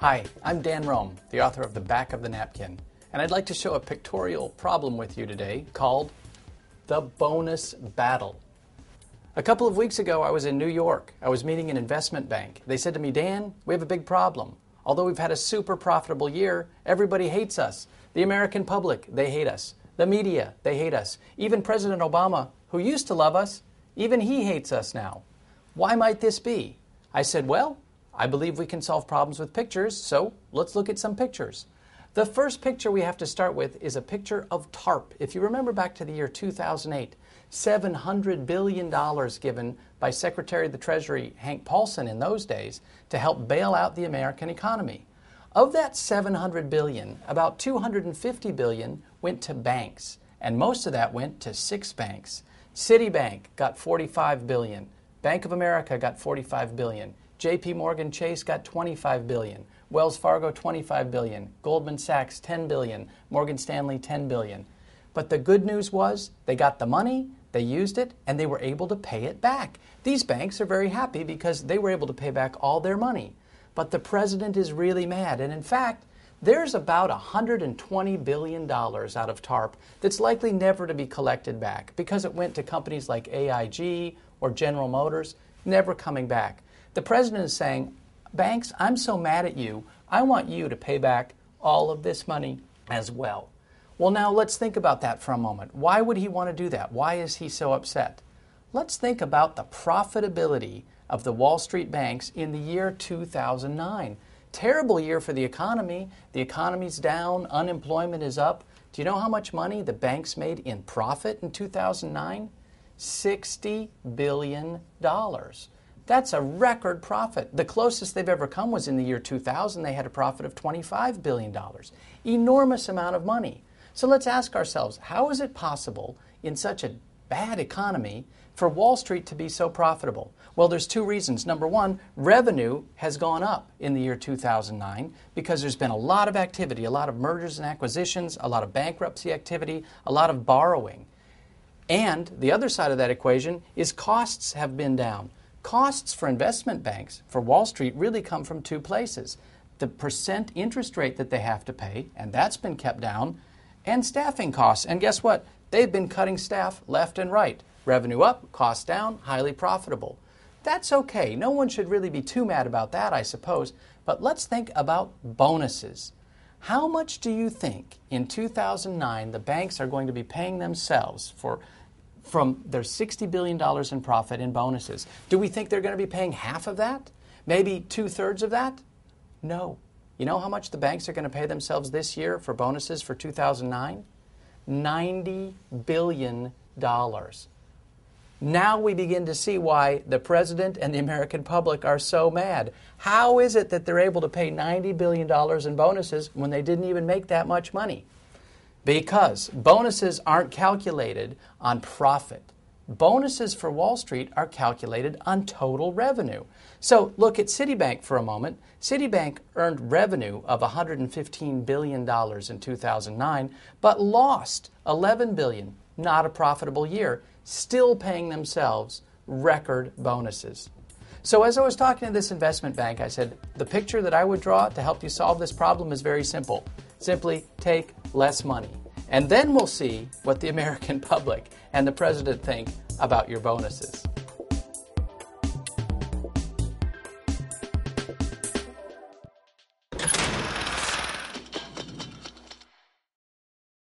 Hi, I'm Dan Rome, the author of The Back of the Napkin, and I'd like to show a pictorial problem with you today called the bonus battle. A couple of weeks ago, I was in New York. I was meeting an investment bank. They said to me, Dan, we have a big problem. Although we've had a super profitable year, everybody hates us. The American public, they hate us. The media, they hate us. Even President Obama, who used to love us, even he hates us now. Why might this be? I said, well, I believe we can solve problems with pictures, so let's look at some pictures. The first picture we have to start with is a picture of TARP. If you remember back to the year 2008, $700 billion given by Secretary of the Treasury Hank Paulson in those days to help bail out the American economy. Of that $700 billion, about $250 billion went to banks, and most of that went to 6 banks. Citibank got $45 billion. Bank of America got $45 billion. J.P. Morgan Chase got $25 billion. Wells Fargo, $25 billion. Goldman Sachs, $10 billion. Morgan Stanley, $10 billion. But the good news was they got the money, they used it, and they were able to pay it back. These banks are very happy because they were able to pay back all their money. But the president is really mad. And in fact, there's about $120 billion out of TARP that's likely never to be collected back because it went to companies like AIG or General Motors, never coming back. The president is saying, banks, I'm so mad at you, I want you to pay back all of this money as well. Well, now let's think about that for a moment. Why would he want to do that? Why is he so upset? Let's think about the profitability of the Wall Street banks in the year 2009. Terrible year for the economy. The economy's down, unemployment is up. Do you know how much money the banks made in profit in 2009? $60 billion. That's a record profit. The closest they've ever come was in the year 2000. They had a profit of $25 billion. Enormous amount of money. So let's ask ourselves, how is it possible in such a bad economy for Wall Street to be so profitable? Well, there's 2 reasons. Number one, revenue has gone up in the year 2009 because there's been a lot of activity, a lot of mergers and acquisitions, a lot of bankruptcy activity, a lot of borrowing. And the other side of that equation is costs have been down. Costs for investment banks, for Wall Street, really come from 2 places. The percent interest rate that they have to pay, and that's been kept down, and staffing costs. And guess what? They've been cutting staff left and right. Revenue up, costs down, highly profitable. That's okay. No one should really be too mad about that, I suppose. But let's think about bonuses. How much do you think in 2009 the banks are going to be paying themselves from their $60 billion in profit in bonuses? Do we think they're going to be paying half of that? Maybe 2/3 of that? No. You know how much the banks are going to pay themselves this year for bonuses for 2009? $90 billion. Now we begin to see why the president and the American public are so mad. How is it that they're able to pay $90 billion in bonuses when they didn't even make that much money? Because bonuses aren't calculated on profit. Bonuses for Wall Street are calculated on total revenue. So look at Citibank for a moment. Citibank earned revenue of $115 billion in 2009, but lost $11 billion. Not a profitable year, still paying themselves record bonuses. So as I was talking to this investment bank, I said, the picture that I would draw to help you solve this problem is very simple. Simply take less money. And then we'll see what the American public and the president think about your bonuses.